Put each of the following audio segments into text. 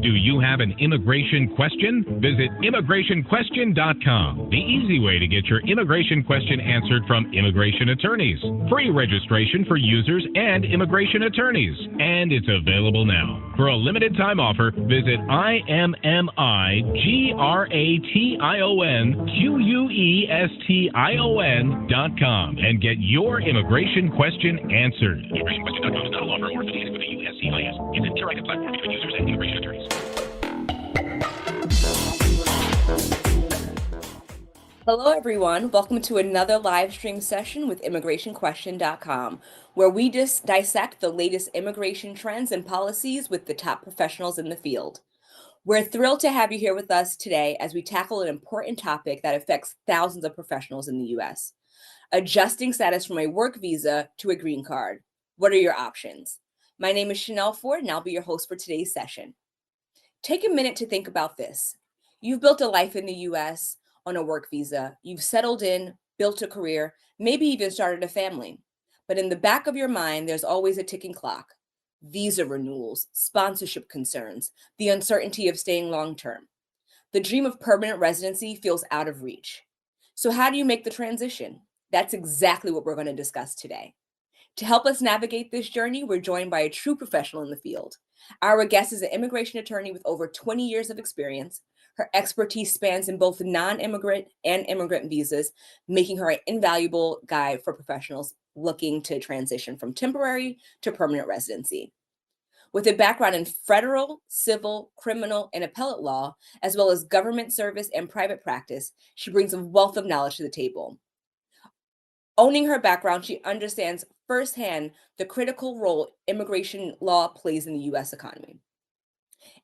Do you have an immigration question? Visit immigrationquestion.com, the easy way to get your immigration question answered from immigration attorneys. Free registration for users and immigration attorneys. And it's available now. For a limited time offer, visit immigrationquestion.com and get your immigration question answered. Immigrationquestion.com is not a law firm or affiliated with the USCIS. It's an interactive platform between users and immigration attorneys. Hello, everyone. Welcome to another live stream session with immigrationquestion.com, where we just dissect the latest immigration trends and policies with the top professionals in the field. We're thrilled to have you here with us today as we tackle an important topic that affects thousands of professionals in the U.S. Adjusting status from a work visa to a green card. What are your options? My name is Chanel Ford, and I'll be your host for today's session. Take a minute to think about this. You've built a life in the U.S. on a work visa. You've settled in, built a career, maybe even started a family. But in the back of your mind, there's always a ticking clock. Visa renewals, sponsorship concerns, the uncertainty of staying long-term. The dream of permanent residency feels out of reach. So how do you make the transition? That's exactly what we're going to discuss today. To help us navigate this journey, we're joined by a true professional in the field. Our guest is an immigration attorney with over 20 years of experience. Her expertise spans in both non-immigrant and immigrant visas, making her an invaluable guide for professionals looking to transition from temporary to permanent residency. With a background in federal, civil, criminal, and appellate law, as well as government service and private practice, she brings a wealth of knowledge to the table. Owning her background, she understands firsthand the critical role immigration law plays in the U.S. economy.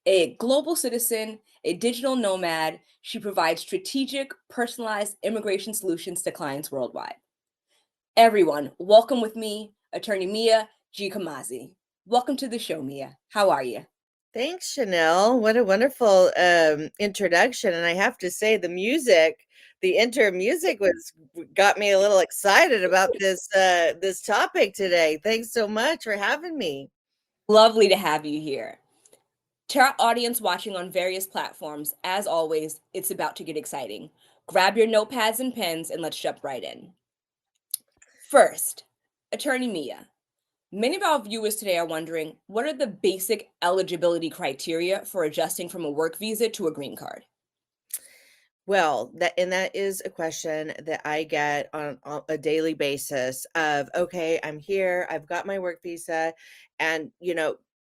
A global citizen, a digital nomad, she provides strategic, personalized immigration solutions to clients worldwide. Everyone, welcome with me, Attorney Mia Giacomazzi. Welcome to the show, Mia. How are you? Thanks, Chanel. What a wonderful introduction. And I have to say, the intro music got me a little excited about this topic today. Thanks so much for having me. Lovely to have you here. To our audience watching on various platforms, as always, it's about to get exciting. Grab your notepads and pens and let's jump right in. First, Attorney Mia. Many of our viewers today are wondering, what are the basic eligibility criteria for adjusting from a work visa to a green card? Well, that is a question that I get on a daily basis of, okay, I'm here, I've got my work visa, and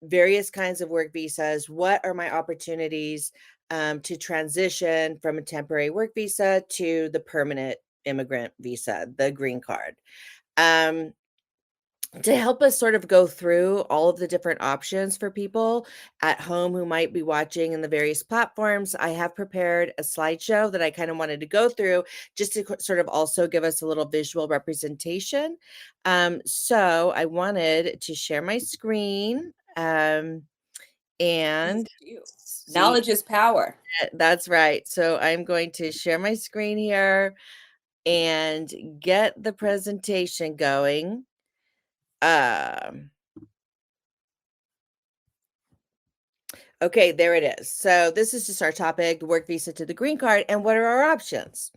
various kinds of work visas. What are my opportunities to transition from a temporary work visa to the permanent immigrant visa, the green card? To help us sort of go through all of the different options for people at home who might be watching in the various platforms, I have prepared a slideshow that I kind of wanted to go through just to sort of also give us a little visual representation. So I wanted to share my screen and knowledge is power. That's right. So I'm going to share my screen here and get the presentation going. Okay, there it is. So this is just our topic, the work visa to the green card, and what are our options?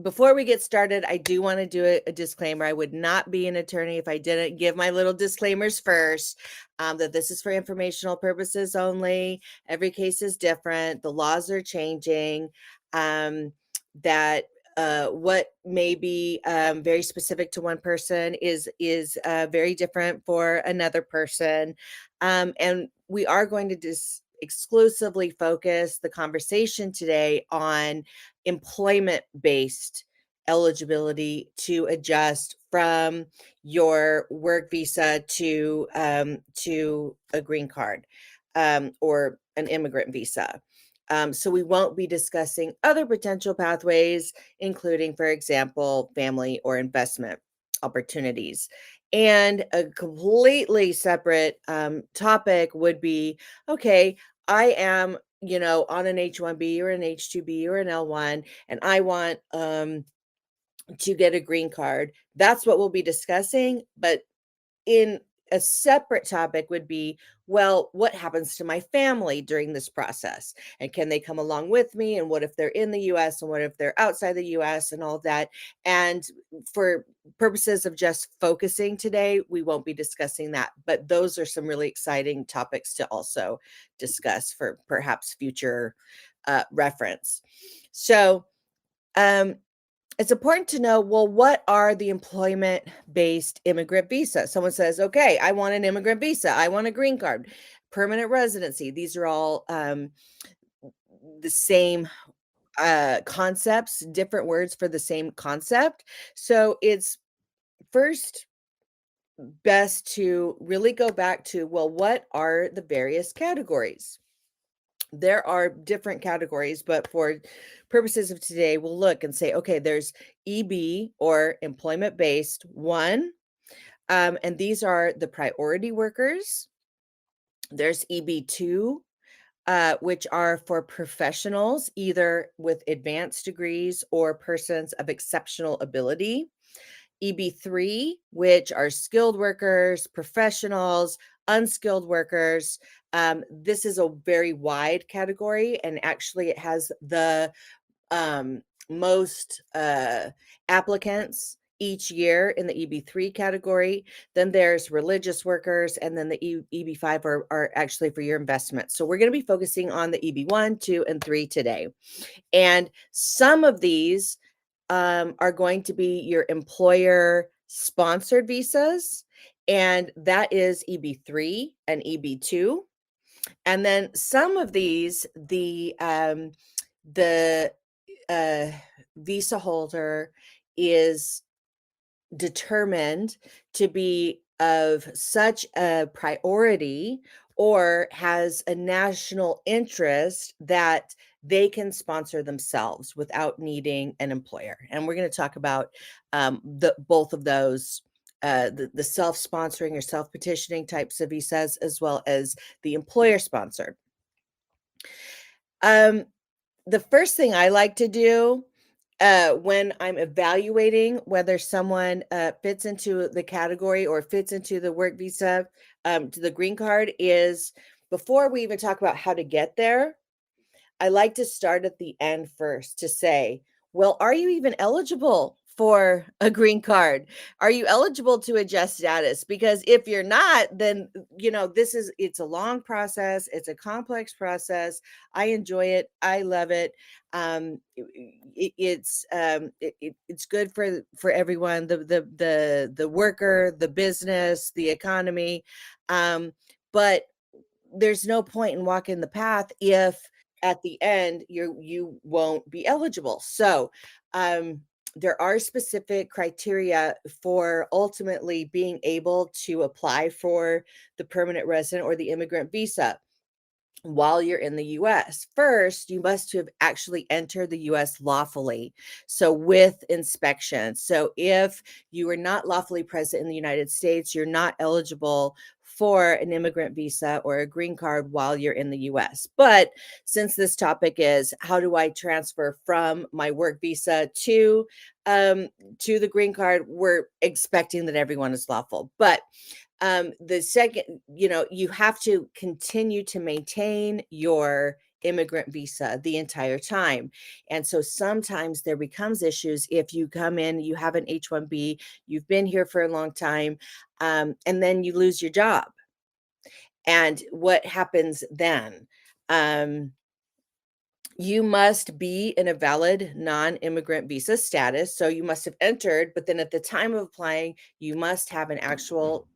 Before we get started, I do want to do a disclaimer. I would not be an attorney if I didn't give my little disclaimers first, that this is for informational purposes only. Every case is different. The laws are changing, that what may be very specific to one person is very different for another person. And we are going to exclusively focus the conversation today on employment-based eligibility to adjust from your work visa to a green card or an immigrant visa. So we won't be discussing other potential pathways, including, for example, family or investment opportunities. And a completely separate topic would be, okay, I am, on an H-1B or an H-2B or an L-1, and I want to get a green card. That's what we'll be discussing. But in a separate topic would be, well, what happens to my family during this process? And can they come along with me? And what if they're in the US? And what if they're outside the US and all that? And for purposes of just focusing today, we won't be discussing that. But those are some really exciting topics to also discuss for perhaps future reference. So, it's important to know, well, what are the employment-based immigrant visas? Someone says, okay, I want an immigrant visa. I want a green card, permanent residency. These are all the same concepts, different words for the same concept. So it's first best to really go back to, well, what are the various categories? There are different categories, but for purposes of today, we'll look and say, okay, there's EB or employment based one, and these are the priority workers. There's EB2, which are for professionals, either with advanced degrees or persons of exceptional ability. EB3, which are skilled workers, professionals, unskilled workers. This is a very wide category, and actually it has the most applicants each year in the EB3 category. Then there's religious workers, and then the EB5 are actually for your investment. So we're going to be focusing on the EB1, 2, and 3 today. And some of these are going to be your employer sponsored visas, and that is EB3 and EB2. And then some of these, the visa holder is determined to be of such a priority or has a national interest that they can sponsor themselves without needing an employer. And we're going to talk about both of those, the self-sponsoring or self-petitioning types of visas, as well as the employer-sponsored. The first thing I like to do when I'm evaluating whether someone fits into the category or fits into the work visa to the green card is, before we even talk about how to get there, I like to start at the end first to say, well, are you even eligible for a green card? Are you eligible to adjust status? Because if you're not, then, it's a long process. It's a complex process. I enjoy it. I love it. It's good for everyone, the worker, the business, the economy. But there's no point in walking the path if at the end you won't be eligible. So there are specific criteria for ultimately being able to apply for the permanent resident or the immigrant visa while you're in the US. First, you must have actually entered the US lawfully, so with inspection. So if you are not lawfully present in the United States, you're not eligible for an immigrant visa or a green card while you're in the US. But since this topic is how do I transfer from my work visa to the green card, we're expecting that everyone is lawful. But the second, you have to continue to maintain your immigrant visa the entire time. And so sometimes there becomes issues if you come in, you have an H-1B, you've been here for a long time, and then you lose your job. And what happens then? You must be in a valid non-immigrant visa status. So you must have entered, but then at the time of applying, you must have an actual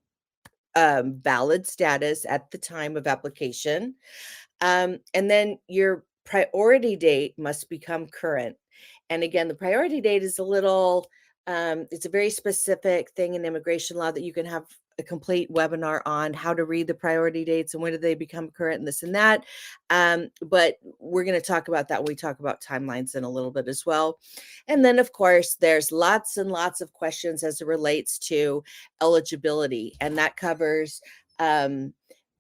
valid status at the time of application. And then your priority date must become current. And again, the priority date is it's a very specific thing in immigration law that you can have a complete webinar on how to read the priority dates and when do they become current and this and that. But we're going to talk about that when we talk about timelines in a little bit as well. And then, of course, there's lots and lots of questions as it relates to eligibility, and that covers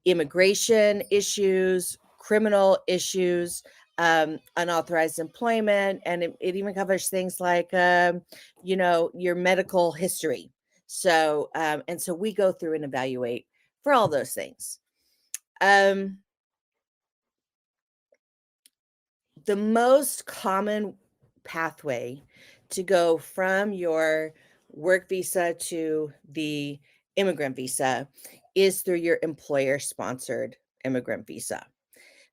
immigration issues, criminal issues, unauthorized employment, and it even covers things like your medical history. So, and so we go through and evaluate for all those things. The most common pathway to go from your work visa to the immigrant visa is through your employer sponsored immigrant visa.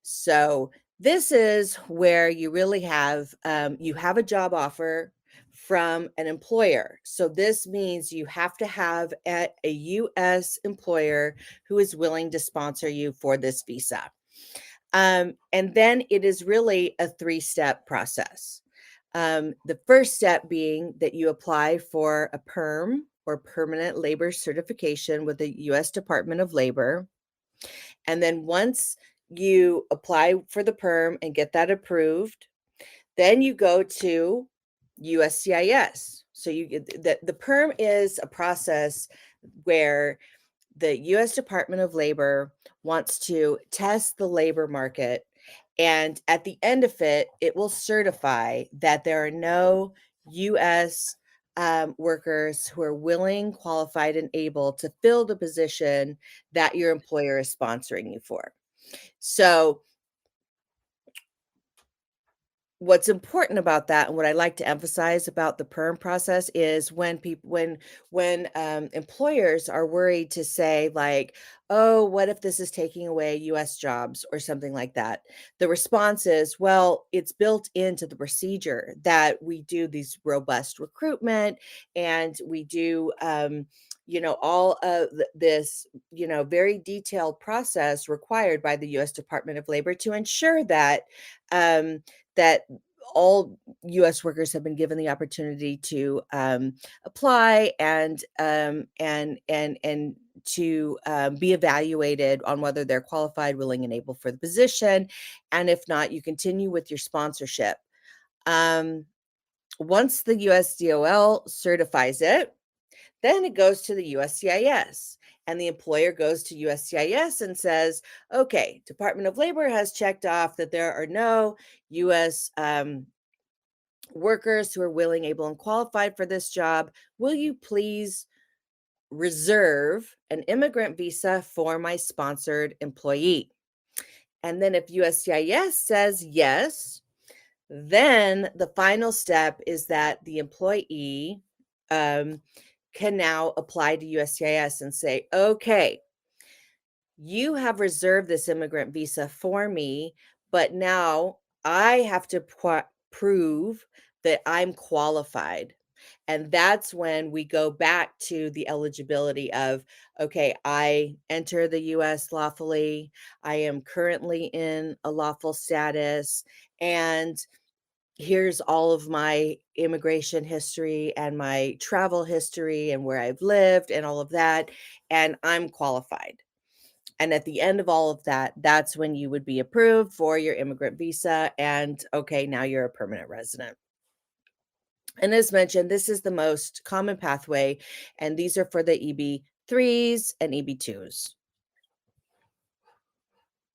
So this is where you really have you have a job offer from an employer. So this means you have to have a U.S. employer who is willing to sponsor you for this visa. And then it is really a 3-step process. The first step being that you apply for a PERM or permanent labor certification with the U.S. Department of Labor. And then once you apply for the PERM and get that approved, then you go to USCIS. So you get the PERM is a process where the U.S. Department of Labor wants to test the labor market. And at the end of it, it will certify that there are no U.S. Workers who are willing, qualified, and able to fill the position that your employer is sponsoring you for. So what's important about that, and what I like to emphasize about the PERM process, is when people when employers are worried to say, like, oh, what if this is taking away US jobs or something like that, the response is, well, it's built into the procedure that we do these robust recruitment, and we do all of this very detailed process required by the US Department of Labor to ensure that that all U.S. workers have been given the opportunity to apply and to be evaluated on whether they're qualified, willing, and able for the position. And if not, you continue with your sponsorship. Once the USDOL certifies it, then it goes to the USCIS. And the employer goes to USCIS and says, okay, Department of Labor has checked off that there are no U.S. Workers who are willing, able, and qualified for this job. Will you please reserve an immigrant visa for my sponsored employee? And then if USCIS says yes, then the final step is that the employee can now apply to USCIS and say, okay, you have reserved this immigrant visa for me, but now I have to prove that I'm qualified. And that's when we go back to the eligibility of, okay, I enter the US lawfully, I am currently in a lawful status, and here's all of my immigration history and my travel history and where I've lived and all of that, and I'm qualified. And at the end of all of that, that's when you would be approved for your immigrant visa, and okay, now you're a permanent resident. And as mentioned, this is the most common pathway, and these are for the EB3s and EB2s.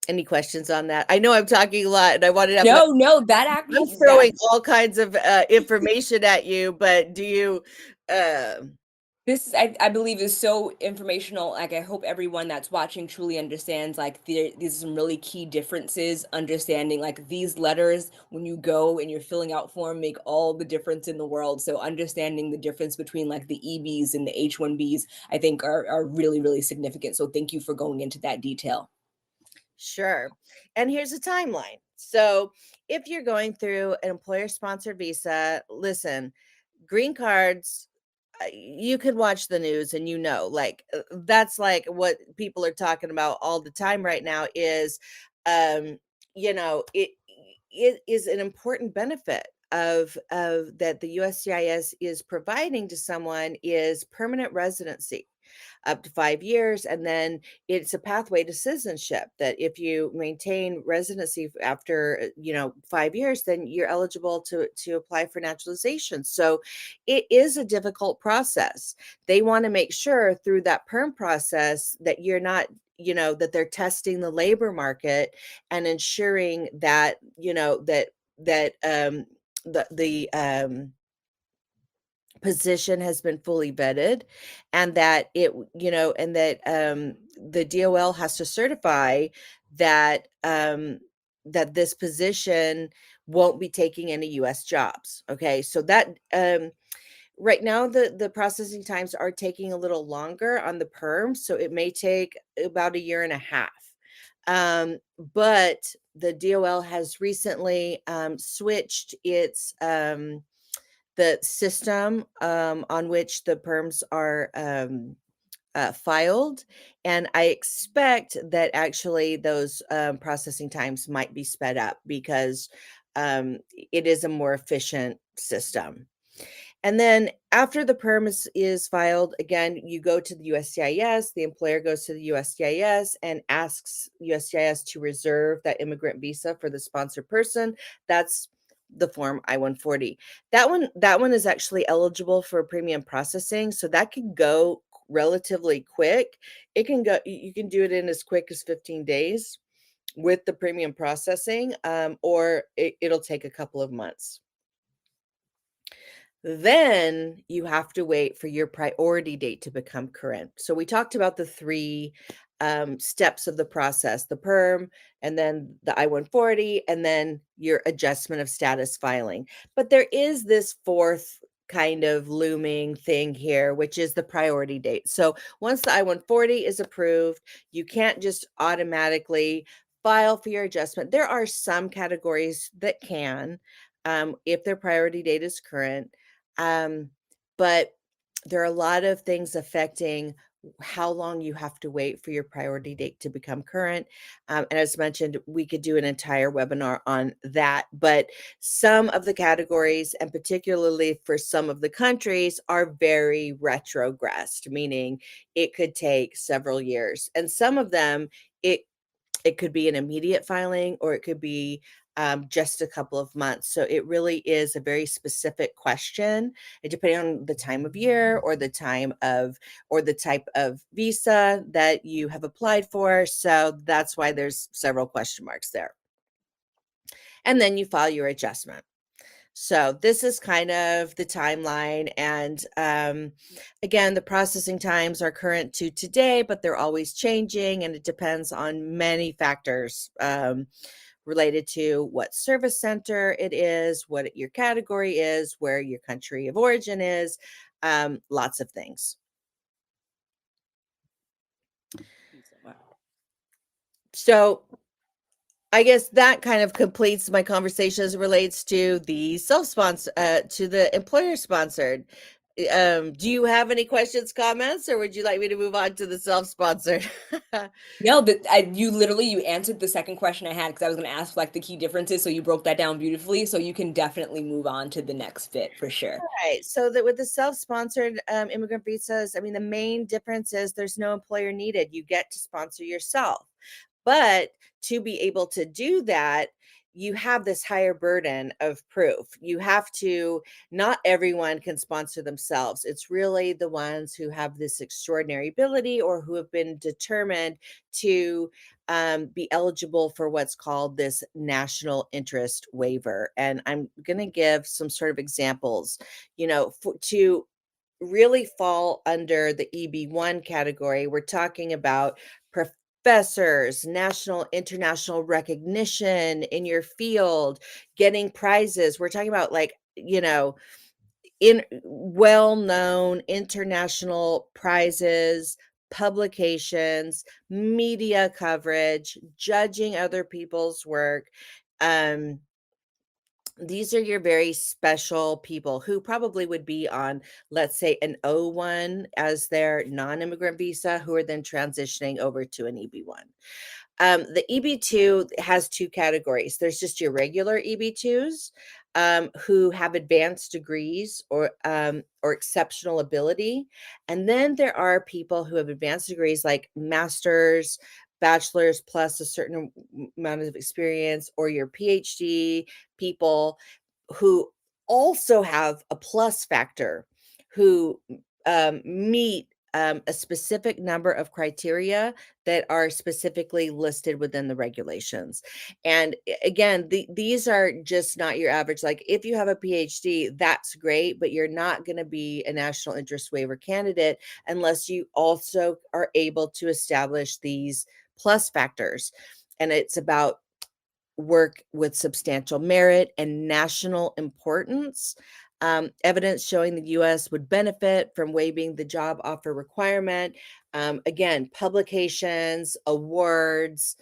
Any questions on that? I know I'm talking a lot, and I wanted to have No, that actually I'm throwing all kinds of information at you, but do you? This, I believe, is so informational. Like, I hope everyone that's watching truly understands, like, these are some really key differences. Understanding, like, these letters, when you go and you're filling out form, make all the difference in the world. So understanding the difference between, like, the EBs and the H-1Bs, I think are really, really significant. So thank you for going into that detail. Sure. And here's a timeline. So if you're going through an employer-sponsored visa, listen, green cards, you could watch the news and that's like what people are talking about all the time right now is it is an important benefit of that the USCIS is providing to someone is permanent residency up to 5 years, and then it's a pathway to citizenship that if you maintain residency after 5 years, then you're eligible to apply for naturalization. So it is a difficult process. They want to make sure through that PERM process that you're not that they're testing the labor market and ensuring that the position has been fully vetted, and that and that the DOL has to certify that that this position won't be taking any U.S. jobs. Okay, so that right now the processing times are taking a little longer on the perm, so it may take about a year and a half. But the DOL has recently switched its the system on which the perms are filed, and I expect that actually those processing times might be sped up because it is a more efficient system. And then after the perm is filed, again, you go to the USCIS, the employer goes to the USCIS and asks USCIS to reserve that immigrant visa for the sponsored person. That's the form I-140. That one is actually eligible for premium processing, so that can go relatively quick. It can go, you can do it in as quick as 15 days with the premium processing, or it'll take a couple of months. Then you have to wait for your priority date to become current. So we talked about the three steps of the process: the perm, and then the I-140, and then your adjustment of status filing. But there is this fourth kind of looming thing here, which is the priority date. So once the I-140 is approved, you can't just automatically file for your adjustment. There are some categories that can, if their priority date is current. But there are a lot of things affecting how long you have to wait for your priority date to become current. And as mentioned, we could do an entire webinar on that. But some of the categories, and particularly for some of the countries, are very retrogressed, meaning it could take several years. And some of them, it could be an immediate filing, or it could be just a couple of months. So it really is a very specific question, and depending on the time of year or the type of visa that you have applied for. So that's why there's several question marks there. And then you file your adjustment. So this is kind of the timeline. And again, the processing times are current to today, but they're always changing, and it depends on many factors related to what service center it is, what your category is, where your country of origin is, lots of things. So I guess that kind of completes my conversation as it relates to the self-sponsor, to the employer-sponsored. Do you have any questions, comments, or would you like me to move on to the self-sponsored? No, you answered the second question I had, because I was going to ask like the key differences. So you broke that down beautifully. So you can definitely move on to the next fit for sure. Right. So that with the self-sponsored immigrant visas, I mean, the main difference is there's no employer needed. You get to sponsor yourself. But to be able to do that, you have this higher burden of proof. You have to, not everyone can sponsor themselves. It's really the ones who have this extraordinary ability, or who have been determined to be eligible for what's called this national interest waiver. And I'm going to give some sort of examples, to really fall under the EB1 category. We're talking about professors, national, international recognition in your field, getting prizes. We're talking about in well-known international prizes, publications, media coverage, judging other people's work. These are your very special people who probably would be on, let's say, an O1 as their non-immigrant visa, who are then transitioning over to an EB1. The EB2 has two categories. There's just your regular EB2s who have advanced degrees or exceptional ability. And then there are people who have advanced degrees like master's, bachelor's plus a certain amount of experience, or your PhD people who also have a plus factor, who meet a specific number of criteria that are specifically listed within the regulations. And again, these are just not your average. Like if you have a PhD, that's great, but you're not going to be a national interest waiver candidate unless you also are able to establish these plus factors. And it's about work with substantial merit and national importance, evidence showing the U.S. would benefit from waiving the job offer requirement. Again, publications, awards,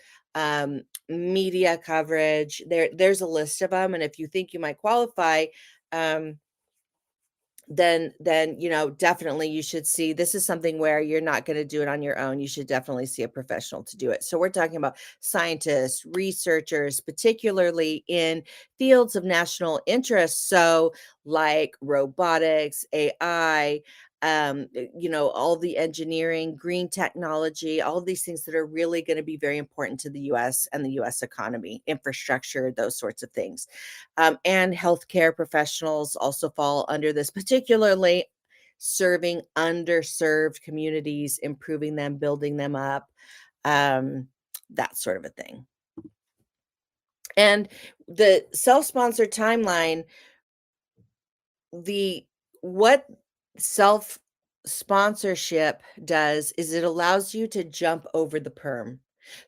media coverage. There's a list of them, and if you think you might qualify, then definitely you should see. This is something where you're not going to do it on your own. You should definitely see a professional to do it. So we're talking about scientists, researchers, particularly in fields of national interest, so like robotics, AI, all the engineering, green technology, all of these things that are really going to be very important to the US and the US economy, infrastructure, those sorts of things. And healthcare professionals also fall under this, particularly serving underserved communities, improving them, building them up, that sort of a thing. And the self-sponsored timeline, what self sponsorship does is it allows you to jump over the perm.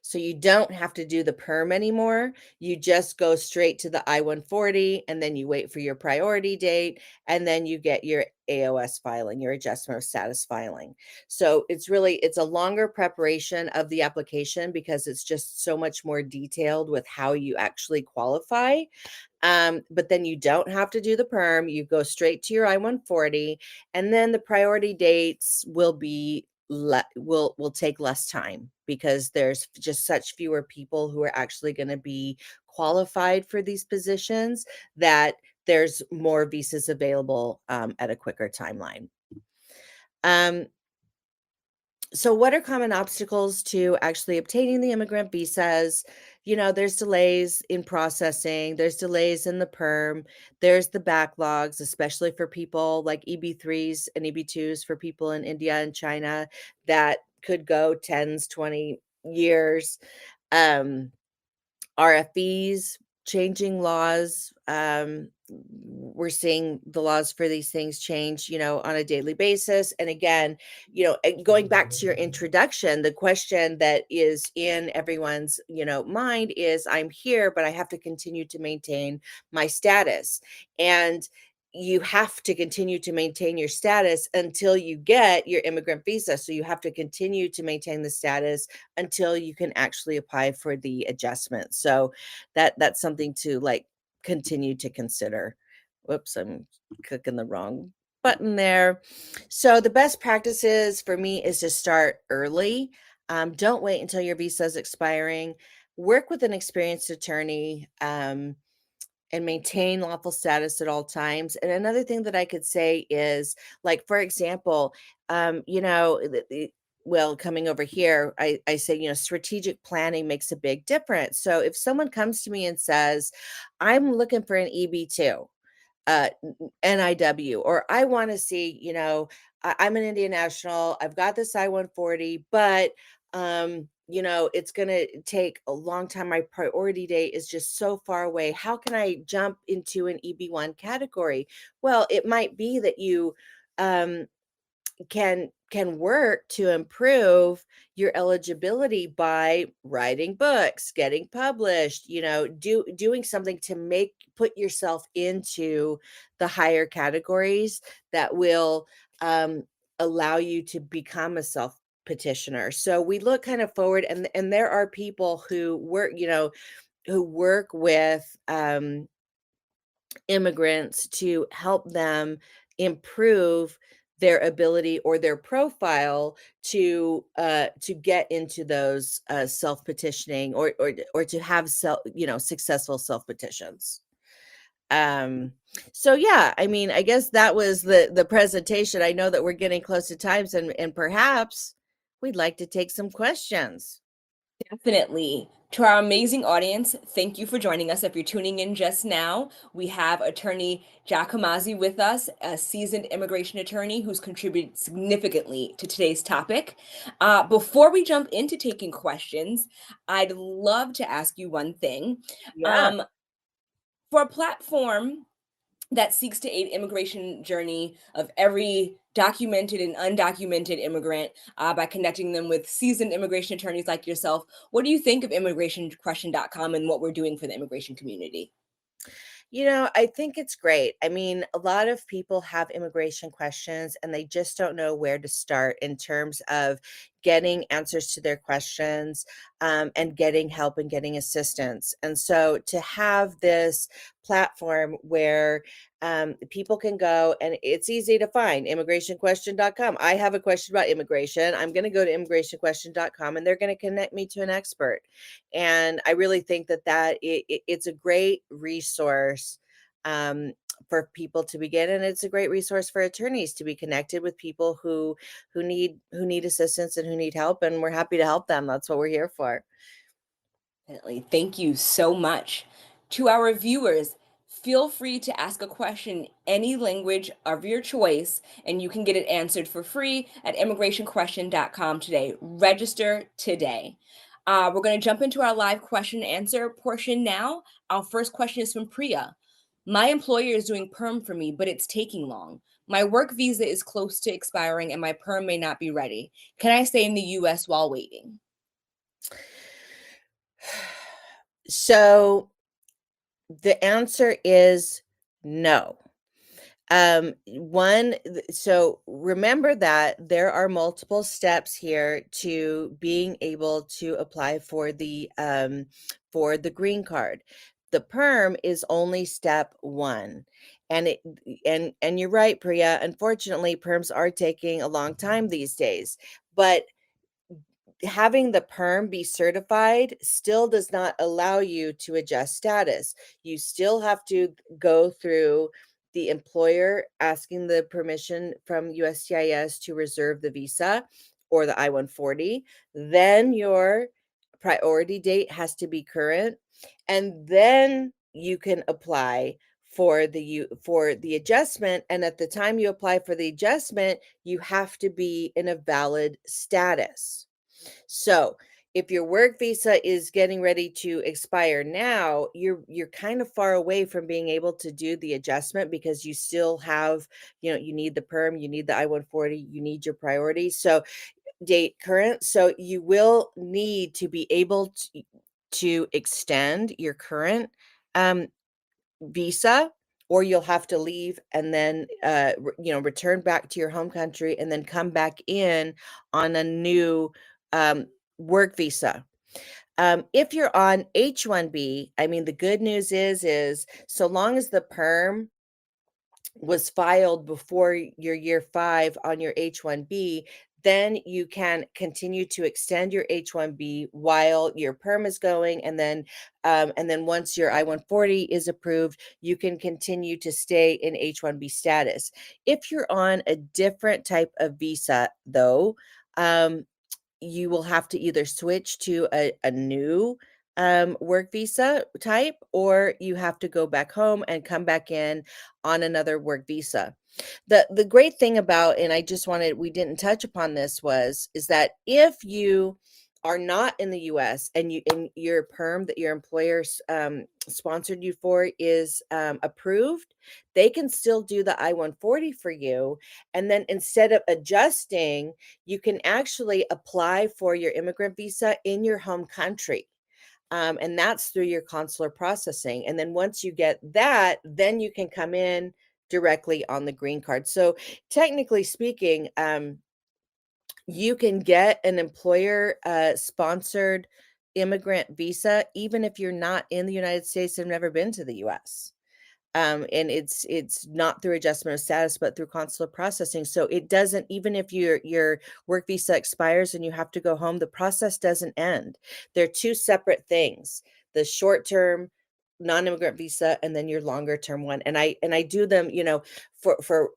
So you don't have to do the perm anymore. You just go straight to the I-140 and then you wait for your priority date and then you get your AOS filing, your adjustment of status filing. So it's a longer preparation of the application because it's just so much more detailed with how you actually qualify. But then you don't have to do the perm. You go straight to your I-140, and then the priority dates will take less time because there's just such fewer people who are actually going to be qualified for these positions that there's more visas available at a quicker timeline. So what are common obstacles to actually obtaining the immigrant visas? There's delays in processing, there's delays in the perm, there's the backlogs, especially for people like EB3s and EB2s for people in India and China that could go 10s, 20 years. RFEs, changing laws. We're seeing the laws for these things change, on a daily basis. And again, going back to your introduction, the question that is in everyone's, mind is, I'm here, but I have to continue to maintain my status. And you have to continue to maintain your status until you get your immigrant visa. So you have to continue to maintain the status until you can actually apply for the adjustment. So that's something to continue to consider. Whoops, I'm clicking the wrong button there. So the best practices for me is to start early. Don't wait until your visa is expiring. Work with an experienced attorney. And maintain lawful status at all times. And another thing that I could say is, for example, coming over here, I say, strategic planning makes a big difference. So if someone comes to me and says, I'm looking for an EB2, NIW, or I want to see, I'm an Indian national, I've got this I-140, but it's going to take a long time. My priority date is just so far away. How can I jump into an EB1 category? Well, it might be that you can work to improve your eligibility by writing books, getting published, doing something to put yourself into the higher categories that will allow you to become a self petitioner. So we look kind of forward, and there are people who work with immigrants to help them improve their ability or their profile to get into those self-petitioning or to have successful self-petitions. So yeah, I mean, I guess that was the presentation. I know that we're getting close to times, and perhaps we'd like to take some questions. Definitely. To our amazing audience, thank you for joining us. If you're tuning in just now, we have Attorney Giacomazzi with us, a seasoned immigration attorney who's contributed significantly to today's topic. Before we jump into taking questions, I'd love to ask you one thing. Yeah. For a platform that seeks to aid immigration journey of every documented and undocumented immigrant by connecting them with seasoned immigration attorneys like yourself, what do you think of immigrationquestion.com and what we're doing for the immigration community? I think it's great. I mean, a lot of people have immigration questions and they just don't know where to start in terms of getting answers to their questions, and getting help and getting assistance. And so to have this platform where people can go, and it's easy to find immigrationquestion.com. I have a question about immigration. I'm going to go to immigrationquestion.com and they're going to connect me to an expert. And I really think it's a great resource for people to begin, and it's a great resource for attorneys to be connected with people who need assistance and who need help, and we're happy to help them. That's what we're here for. Definitely. Thank you so much. To our viewers, feel free to ask a question any language of your choice, and you can get it answered for free at immigrationquestion.com today. Register today. We're going to jump into our live question and answer portion now. Our first question is from Priya. My employer is doing perm for me, but it's taking long. My work visa is close to expiring and my perm may not be ready. Can I stay in the US while waiting? So the answer is no. So remember that there are multiple steps here to being able to apply for the green card. The perm is only step one. And you're right, Priya. Unfortunately, perms are taking a long time these days. But having the perm be certified still does not allow you to adjust status. You still have to go through the employer asking the permission from USCIS to reserve the visa or the I-140. Then your priority date has to be current, and then you can apply for the adjustment. And at the time you apply for the adjustment, you have to be in a valid status. So if your work visa is getting ready to expire now, you're kind of far away from being able to do the adjustment because you still have, you need the perm, you need the I-140, you need your priority. So date current. So you will need to be able to extend your current visa, or you'll have to leave and then return back to your home country and then come back in on a new work visa. If you're on H-1B, I mean, the good news is so long as the perm was filed before your year 5 on your H-1B, then you can continue to extend your H-1B while your perm is going. And then once your I-140 is approved, you can continue to stay in H-1B status. If you're on a different type of visa, though, you will have to either switch to a new work visa type, or you have to go back home and come back in on another work visa. The great thing about, and we didn't touch upon this, is that if you are not in the US and your perm that your employer sponsored you for is approved, they can still do the I-140 for you. And then instead of adjusting, you can actually apply for your immigrant visa in your home country. And that's through your consular processing. And then once you get that, then you can come in directly on the green card. So technically speaking, you can get an employer sponsored immigrant visa even if you're not in the United States and never been to the US. And it's not through adjustment of status, but through consular processing. So it doesn't, even if your work visa expires and you have to go home, the process doesn't end. They're two separate things: the short-term non-immigrant visa and then your longer term one. And I do them, for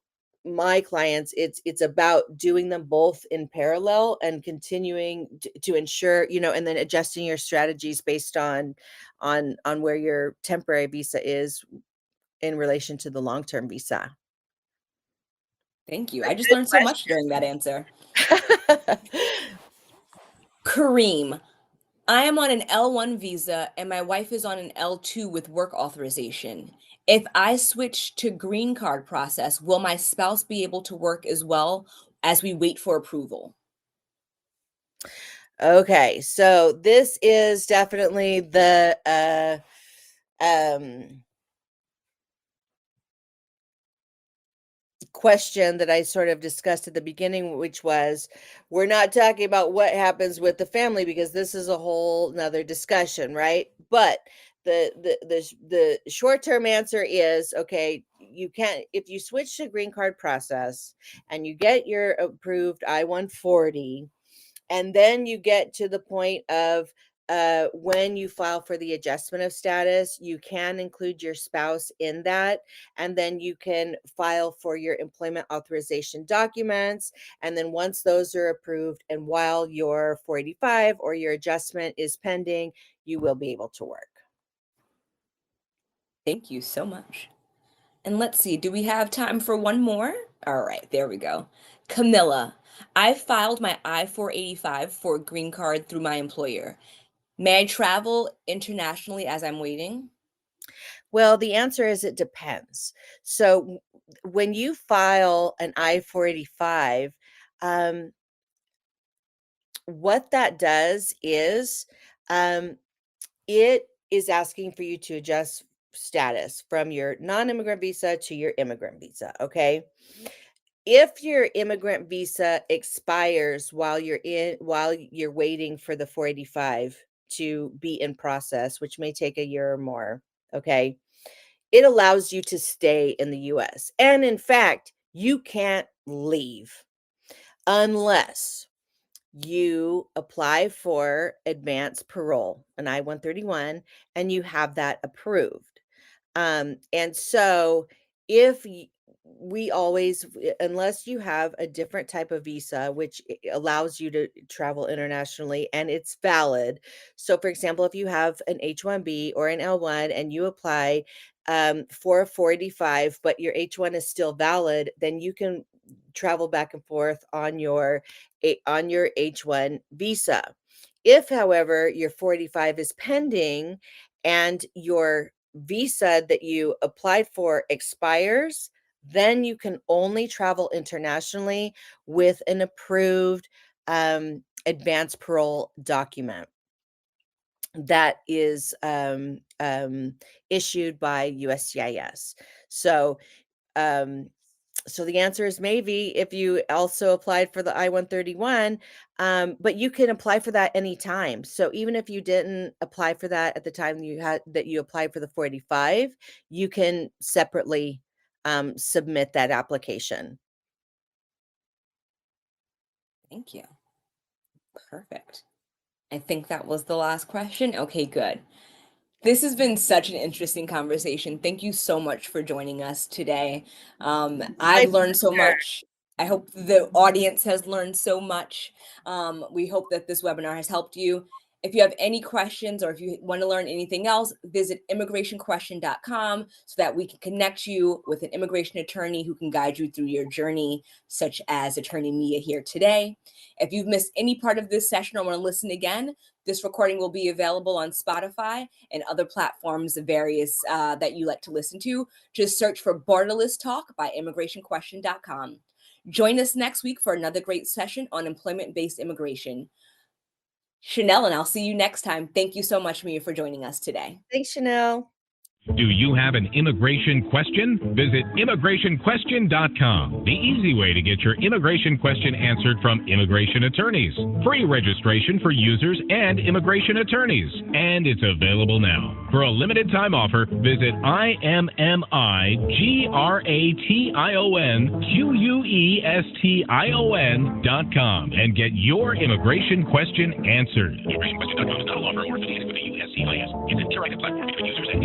my clients, it's about doing them both in parallel and continuing to ensure, and then adjusting your strategies based on where your temporary visa is in relation to the long-term visa. Thank you. I just learned so much during that answer. Kareem, I am on an L1 visa and my wife is on an L2 with work authorization. If I switch to green card process, will my spouse be able to work as well as we wait for approval? Okay, so this is definitely the question that I sort of discussed at the beginning, which was, we're not talking about what happens with the family because this is a whole nother discussion, right? But the short-term answer is, okay, you can't, if you switch to green card process and you get your approved I-140, and then you get to the point of when you file for the adjustment of status, you can include your spouse in that, and then you can file for your employment authorization documents. And then once those are approved, and while your 485 or your adjustment is pending, you will be able to work. Thank you so much. And let's see, do we have time for one more? All right, there we go. Camilla, I filed my I-485 for a green card through my employer. May I travel internationally as I'm waiting? Well, the answer is it depends. So when you file an I-485, what that does is it is asking for you to adjust status from your non-immigrant visa to your immigrant visa, okay? If your immigrant visa expires while you're waiting for the 485 to be in process, which may take a year or more, okay? It allows you to stay in the US. And in fact, you can't leave unless you apply for advanced parole, an I-131, and you have that approved. And so if we always, unless you have a different type of visa, which allows you to travel internationally and it's valid. So for example, if you have an H-1B or an L-1 and you apply for a 485, but your H-1 is still valid, then you can travel back and forth on your H-1 visa. If, however, your 485 is pending and your visa that you applied for expires, then you can only travel internationally with an approved advanced parole document that is issued by USCIS. So the answer is maybe if you also applied for the I-131, but you can apply for that anytime. So even if you didn't apply for that at the time you applied for the 485, you can separately submit that application. Thank you. Perfect. I think that was the last question. Okay, good. This has been such an interesting conversation. Thank you so much for joining us today. I've learned so much. I hope the audience has learned so much. We hope that this webinar has helped you. If you have any questions or if you want to learn anything else, visit immigrationquestion.com so that we can connect you with an immigration attorney who can guide you through your journey, such as Attorney Mia here today. If you've missed any part of this session or want to listen again, this recording will be available on Spotify and other platforms, various that you like to listen to. Just search for Borderless Talk by immigrationquestion.com. Join us next week for another great session on employment-based immigration. Chanel, and I'll see you next time. Thank you so much, Mia, for joining us today. Thanks, Chanel. Do you have an immigration question? Visit immigrationquestion.com, the easy way to get your immigration question answered from immigration attorneys. Free registration for users and immigration attorneys. And it's available now. For a limited time offer, visit immigrationquestion.com and get your immigration question answered. Immigrationquestion.com is not a law firm or affiliated with the USCIS. It's an interactive platform between users and